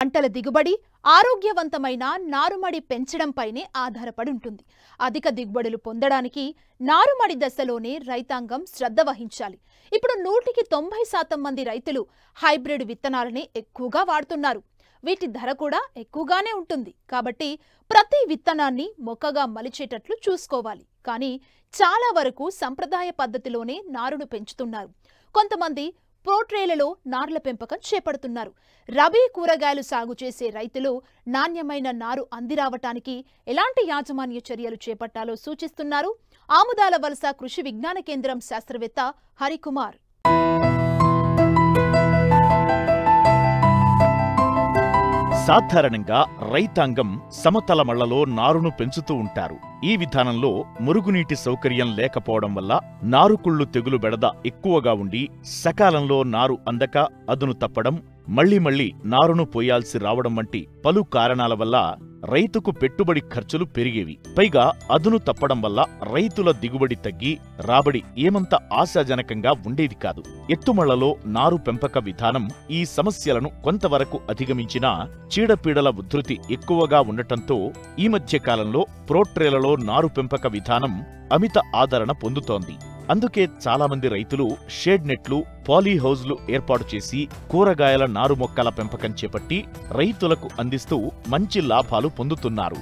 పంటల దిగుబడి ఆరోగ్యవంతమైన నారుమడి పెంచడంపైనే ఆధారపడి ఉంటుంది. అధిక దిగుబడులు పొందడానికి నారుమడి దశలోనే రైతాంగం శ్రద్ధ వహించాలి. ఇప్పుడు 100% మంది రైతులు హైబ్రిడ్ విత్తనాలనే ఎక్కువగా వాడుతున్నారు. వీటి ధర కూడా ఎక్కువగానే ఉంటుంది. కాబట్టి ప్రతి విత్తనాన్ని మొక్కగా మలిచేటట్లు చూసుకోవాలి. కానీ చాలా వరకు సంప్రదాయ పద్ధతిలోనే నారును పెంచుతున్నారు. కొంతమంది ప్రోట్రేలలో నార్ల పెంపకం చేపడుతున్నారు. రబీ కూరగాయలు సాగు చేసే రైతులు నాణ్యమైన నారు అందిరావటానికి ఎలాంటి యాజమాన్య చర్యలు చేపట్టాలో సూచిస్తున్నారు ఆముదాల వలస కృషి విజ్ఞాన కేంద్రం శాస్త్రవేత్త హరికుమార్. సాధారణంగా రైతాంగం సమతల మళ్లలో నారును పెంచుతూ ఉంటారు. ఈ విధానంలో మురుగునీటి సౌకర్యం లేకపోవడం వల్ల నారుకుళ్ళు తెగులు బెడద ఎక్కువగా ఉండి సకాలంలో నారు అందక అదును తప్పడం, మళ్లీ నారును పోయాల్సి రావడం వంటి పలు కారణాల వల్ల రైతుకు పెట్టుబడి ఖర్చులు పెరిగేవి. పైగా అదును తప్పడం వల్ల రైతుల దిగుబడి తగ్గి రాబడి ఏమంత ఆశాజనకంగా ఉండేది కాదు. ఎత్తుమళ్లలో నారు పెంపక విధానం ఈ సమస్యలను కొంతవరకు అధిగమించినా చీడపీడల ఉధృతి ఎక్కువగా ఉండటంతో ఈ మధ్య కాలంలో ప్రోట్రేలలో నారు పెంపక విధానం అమిత ఆదరణ పొందుతోంది. అందుకే చాలామంది రైతులు షేడ్ నెట్లు, పాలీహౌజ్లు ఏర్పాటు చేసి కూరగాయల నారు మొక్కల పెంపకం చేపట్టి రైతులకు అందిస్తూ మంచి లాభాలు పొందుతున్నారు.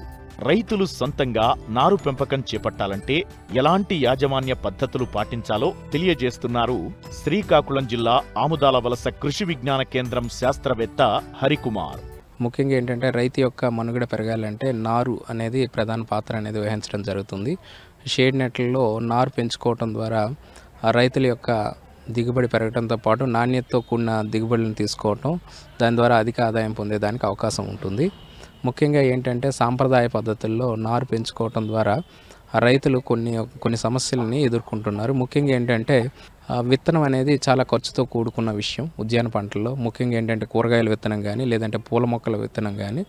రైతులు సొంతంగా నారు పెంపకం చేపట్టాలంటే ఎలాంటి యాజమాన్య పద్ధతులు పాటించాలో తెలియజేస్తున్నారు శ్రీకాకుళం జిల్లా ఆముదాల వలస కృషి విజ్ఞాన కేంద్రం శాస్త్రవేత్త హరికుమార్. ముఖ్యంగా ఏంటంటే రైతు యొక్క మనుగడ పెరగాలంటే నారు అనేది ప్రధాన పాత్ర అనేది వహించడం జరుగుతుంది. షేడ్ నెట్లలో నారు పెంచుకోవటం ద్వారా రైతుల యొక్క దిగుబడి పెరగడంతో పాటు నాణ్యతతో కూడిన దిగుబడులను తీసుకోవటం, దాని ద్వారా అధిక ఆదాయం పొందేదానికి అవకాశం ఉంటుంది. ముఖ్యంగా ఏంటంటే సాంప్రదాయ పద్ధతుల్లో నారు పెంచుకోవటం ద్వారా రైతులు కొన్ని సమస్యలని ఎదుర్కొంటున్నారు. ముఖ్యంగా ఏంటంటే విత్తనం అనేది చాలా ఖర్చుతో కూడుకున్న విషయం. ఉద్యాన పంటల్లో ముఖ్యంగా ఏంటంటే కూరగాయల విత్తనం కానీ లేదంటే పూల మొక్కల విత్తనం కానీ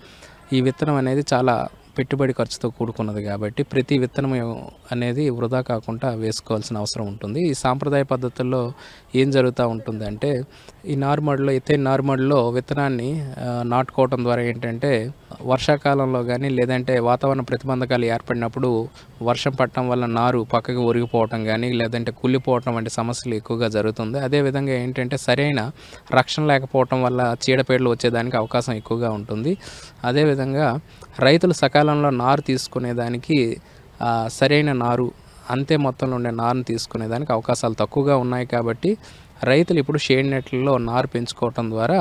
ఈ విత్తనం అనేది చాలా పెట్టుబడి ఖర్చుతో కూడుకున్నది. కాబట్టి ప్రతి విత్తనం అనేది వృధా కాకుండా వేసుకోవాల్సిన అవసరం ఉంటుంది. ఈ సాంప్రదాయ పద్ధతుల్లో ఏం జరుగుతూ ఉంటుంది అంటే ఈ నారుమడిలో ఎత్తైన నారుమడిలో విత్తనాన్ని నాటుకోవటం ద్వారా ఏంటంటే వర్షాకాలంలో కానీ లేదంటే వాతావరణ ప్రతిబంధకాలు ఏర్పడినప్పుడు వర్షం పడటం వల్ల నారు పక్కకి ఒరిగిపోవటం కానీ లేదంటే కుళ్ళిపోవటం వంటి సమస్యలు ఎక్కువగా జరుగుతుంది. అదేవిధంగా ఏంటంటే సరైన రక్షణ లేకపోవటం వల్ల చీడపీడలు వచ్చేదానికి అవకాశం ఎక్కువగా ఉంటుంది. అదేవిధంగా రైతులు సకాలంలో నారు తీసుకునేదానికి సరైన నారు అంతే మొత్తంలో ఉండే నారును తీసుకునేదానికి అవకాశాలు తక్కువగా ఉన్నాయి. కాబట్టి రైతులు ఇప్పుడు షేడ్ నెట్లలో నారు పెంచుకోవటం ద్వారా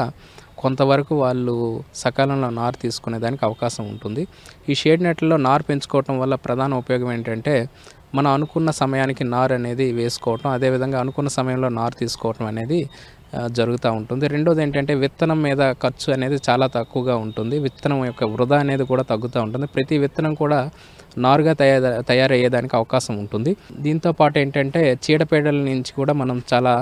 కొంతవరకు వాళ్ళు సకాలంలో నారు తీసుకునేదానికి అవకాశం ఉంటుంది. ఈ షేడ్ నెట్లలో నారు పెంచుకోవటం వల్ల ప్రధాన ఉపయోగం ఏంటంటే మనం అనుకున్న సమయానికి నారు అనేది వేసుకోవటం, అదేవిధంగా అనుకున్న సమయంలో నారు తీసుకోవటం అనేది జరుగుతూ ఉంటుంది. రెండోది ఏంటంటే విత్తనం మీద ఖర్చు అనేది చాలా తక్కువగా ఉంటుంది. విత్తనం యొక్క వృధా అనేది కూడా తగ్గుతూ ఉంటుంది. ప్రతి విత్తనం కూడా నారుగా తయారయ్యేదానికి అవకాశం ఉంటుంది. దీంతో పాటు ఏంటంటే చీడపీడల నుంచి కూడా మనం చాలా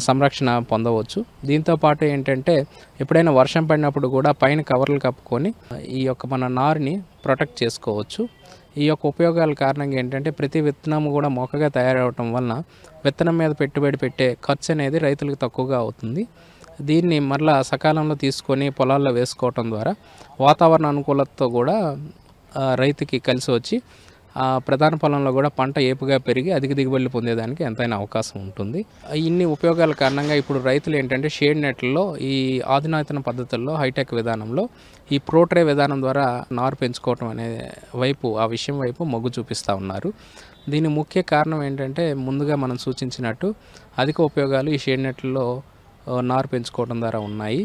సంరక్షణ పొందవచ్చు. దీంతో పాటు ఏంటంటే ఎప్పుడైనా వర్షం పడినప్పుడు కూడా పైన కవర్లు కప్పుకొని ఈ యొక్క మన నారుని ప్రొటెక్ట్ చేసుకోవచ్చు. ఈ యొక్క ఉపయోగాల కారణంగా ఏంటంటే ప్రతి విత్తనం కూడా మొక్కగా తయారవటం వలన విత్తనం మీద పెట్టుబడి పెట్టే ఖర్చు అనేది రైతులకు తక్కువగా అవుతుంది. దీన్ని మరలా సకాలంలో తీసుకొని పొలాల్లో వేసుకోవటం ద్వారా వాతావరణ అనుకూలతతో కూడా రైతుకి కలిసి వచ్చి ప్రధాన పొలంలో కూడా పంట ఏపుగా పెరిగి అధిక దిగుబడులు పొందేదానికి ఎంతైనా అవకాశం ఉంటుంది. ఇన్ని ఉపయోగాల కారణంగా ఇప్పుడు రైతులు ఏంటంటే షేడ్ నెట్లలో ఈ ఆధునాతన పద్ధతుల్లో హైటెక్ విధానంలో ఈ ప్రోట్రే విధానం ద్వారా నారు పెంచుకోవటం అనే వైపు ఆ విషయం వైపు మొగ్గు చూపిస్తూ ఉన్నారు. దీని ముఖ్య కారణం ఏంటంటే ముందుగా మనం సూచించినట్టు అధిక ఉపయోగాలు ఈ షేడ్ నెట్లలో నారు పెంచుకోవడం ద్వారా ఉన్నాయి.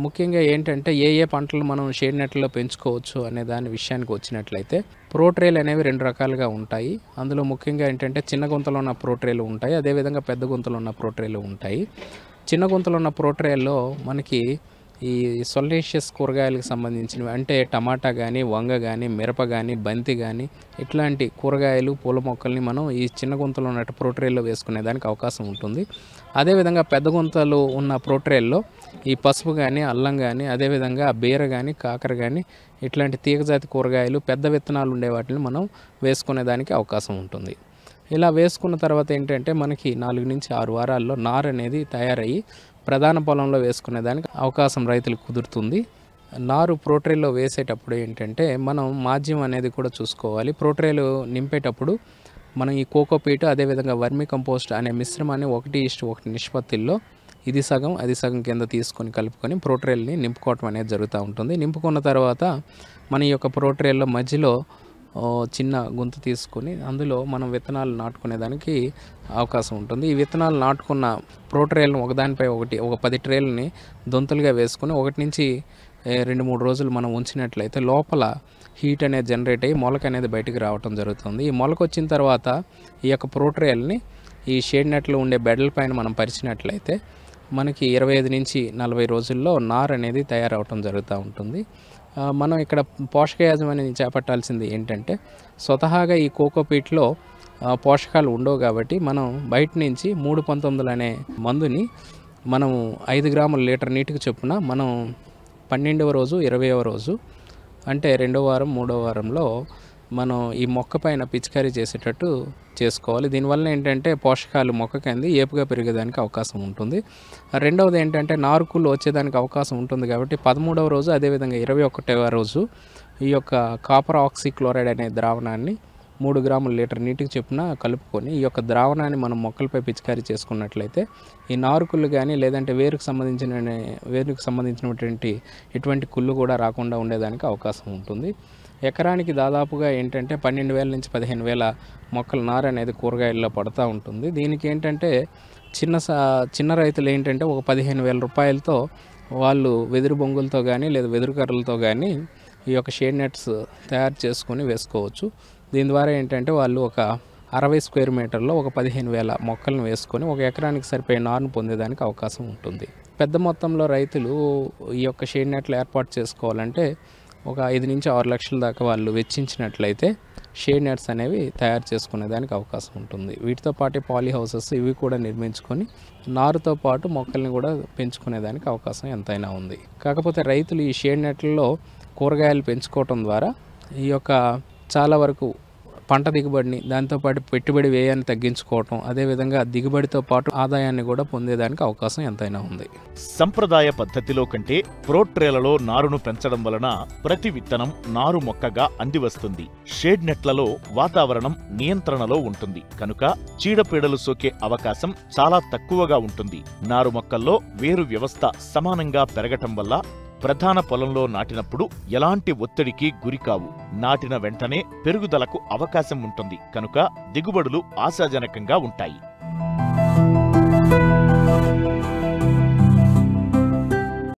ముఖ్యంగా ఏంటంటే ఏ పంటలు మనం షేడ్ నెట్లలో పెంచుకోవచ్చు అనే దాని విషయానికి వచ్చినట్లయితే ప్రోట్రేలు అనేవి 2 రకాలుగా ఉంటాయి. అందులో ముఖ్యంగా ఏంటంటే చిన్న గుంతలో ఉన్న ప్రోట్రేలు ఉంటాయి, అదేవిధంగా పెద్ద గుంతలో ఉన్న ప్రోట్రేలు ఉంటాయి. చిన్న గుంతలో ఉన్న ప్రోట్రేల్లో మనకి ఈ సొల్నేషియస్ కూరగాయలకు సంబంధించినవి అంటే టమాటా కానీ, వంగ కానీ, మిరప కానీ, బంతి కానీ ఇట్లాంటి కూరగాయలు పూల మొక్కల్ని మనం ఈ చిన్న గుంతలో ఉన్న ప్రోట్రేల్లో వేసుకునేదానికి అవకాశం ఉంటుంది. అదేవిధంగా పెద్ద గుంతలు ఉన్న ప్రోట్రేల్లో ఈ పసుపు కానీ, అల్లం కానీ, అదేవిధంగా బీర కానీ, కాకర కానీ ఇట్లాంటి తీగజాతి కూరగాయలు పెద్ద విత్తనాలు ఉండే వాటిని మనం వేసుకునేదానికి అవకాశం ఉంటుంది. ఇలా వేసుకున్న తర్వాత ఏంటంటే మనకి 4 నుంచి 6 వారాల్లో నారు అనేది తయారయ్యి ప్రధాన పొలంలో వేసుకునేదానికి అవకాశం రైతులకు కుదురుతుంది. నారు ప్రోట్రేల్లో వేసేటప్పుడు ఏంటంటే మనం మాధ్యం అనేది కూడా చూసుకోవాలి. ప్రోట్రేలు నింపేటప్పుడు మనం ఈ కోకోపీట్ అదేవిధంగా వర్మి కంపోస్ట్ అనే మిశ్రమాన్ని 1:1 నిష్పత్తిలో ఇది సగం అది సగం కింద తీసుకొని కలుపుకొని ప్రోట్రేల్ని నింపుకోవటం అనేది జరుగుతూ ఉంటుంది. నింపుకున్న తర్వాత మన ఈ యొక్క ప్రోట్రేల్లో మధ్యలో చిన్న గుంత తీసుకొని అందులో మనం విత్తనాలు నాటుకునేదానికి అవకాశం ఉంటుంది. ఈ విత్తనాలు నాటుకున్న ప్రోట్రేలను ఒకదానిపై ఒకటి ఒక 10 ట్రేలని దొంతులుగా వేసుకొని 1 నుంచి 2-3 రోజులు మనం ఉంచినట్లయితే లోపల హీట్ అనేది జనరేట్ అయ్యి మొలక అనేది బయటికి రావటం జరుగుతుంది. ఈ మొలక వచ్చిన తర్వాత ఈ యొక్క ప్రోట్రేల్ని ఈ షేడ్ నెట్లో ఉండే బెడ్ల పైన మనం పరిచినట్లయితే మనకి 25 నుంచి 40 రోజుల్లో నారు అనేది తయారవటం జరుగుతూ ఉంటుంది. మనం ఇక్కడ పోషక యాజమాన్యం చేపట్టాల్సింది ఏంటంటే స్వతహాగా ఈ కోకోపీట్లో పోషకాలు ఉండవు కాబట్టి మనం బయట నుంచి 319 అనే మందుని మనం 5 గ్రాముల లీటర్ నీటికి చొప్పున మనం 12వ రోజు 20వ రోజు అంటే 2వ వారం 3వ వారంలో మనం ఈ మొక్క పైన పిచికారీ చేసేటట్టు చేసుకోవాలి. దీనివల్ల ఏంటంటే పోషకాలు మొక్క కింద ఏపుగా పెరిగేదానికి అవకాశం ఉంటుంది. రెండవది ఏంటంటే నారుకుళ్ళు వచ్చేదానికి అవకాశం ఉంటుంది కాబట్టి 13వ రోజు అదేవిధంగా 21వ రోజు ఈ యొక్క కాపర్ ఆక్సీక్లోరైడ్ అనే ద్రావణాన్ని 3 గ్రాముల లీటర్ నీటికి చొప్పున కలుపుకొని ఈ యొక్క ద్రావణాన్ని మనం మొక్కలపై పిచికారీ చేసుకున్నట్లయితే ఈ నారుకుళ్ళు కానీ లేదంటే వేరుకు సంబంధించినటువంటి ఎటువంటి కుళ్ళు కూడా రాకుండా ఉండేదానికి అవకాశం ఉంటుంది. ఎకరానికి దాదాపుగా ఏంటంటే 12,000 నుంచి 15,000 మొక్కల నారు అనేది కూరగాయల్లో పడుతూ ఉంటుంది. దీనికి ఏంటంటే చిన్న రైతులు ఏంటంటే ఒక 15,000 రూపాయలతో వాళ్ళు వెదురు బొంగులతో కానీ లేదా వెదురు కర్రలతో కానీ ఈ యొక్క షేడ్ నెట్స్ తయారు చేసుకొని వేసుకోవచ్చు. దీని ద్వారా ఏంటంటే వాళ్ళు ఒక 60 స్క్వేర్ మీటర్లో ఒక 15,000 మొక్కలను వేసుకొని ఒక ఎకరానికి సరిపోయే నారును పొందేదానికి అవకాశం ఉంటుంది. పెద్ద మొత్తంలో రైతులు ఈ యొక్క షేడ్ నెట్లు ఏర్పాటు చేసుకోవాలంటే ఒక 5 నుంచి 6 లక్షల దాకా వాళ్ళు వెచ్చించినట్లయితే షేడ్ నెట్స్ అనేవి తయారు చేసుకునేదానికి అవకాశం ఉంటుంది. వీటితో పాటు పాలీ హౌసెస్ ఇవి కూడా నిర్మించుకొని నారుతో పాటు మొక్కల్ని కూడా పెంచుకునేదానికి అవకాశం ఎంతైనా ఉంది. కాకపోతే రైతులు ఈ షేడ్ నెట్లలో కూరగాయలు పెంచుకోవటం ద్వారా ఈ యొక్క చాలా వరకు పంట దిగుబడిని దాంతోపాటు పెట్టుబడి వ్యయాన్ని తగ్గించుకోవటం అదేవిధంగా దిగుబడితో పాటు ఆదాయాన్ని కూడా పొందేదానికి అవకాశం ఎంతైనా ఉంది. సంప్రదాయ పద్ధతిలో కంటే ప్రోట్రేలలో నారును పెంచడం వలన ప్రతి విత్తనం నారు మొక్కగా అందివస్తుంది. షేడ్ నెట్లలో వాతావరణం నియంత్రణలో ఉంటుంది కనుక చీడపీడలు సోకే అవకాశం చాలా తక్కువగా ఉంటుంది. నారు మొక్కల్లో వేరు వ్యవస్థ సమానంగా పెరగటం వల్ల ప్రధాన పొలంలో నాటినప్పుడు ఎలాంటి ఒత్తిడికి గురికావు. నాటిన వెంటనే పెరుగుదలకు అవకాశం ఉంటుంది కనుక దిగుబడులు ఆశాజనకంగా ఉంటాయి.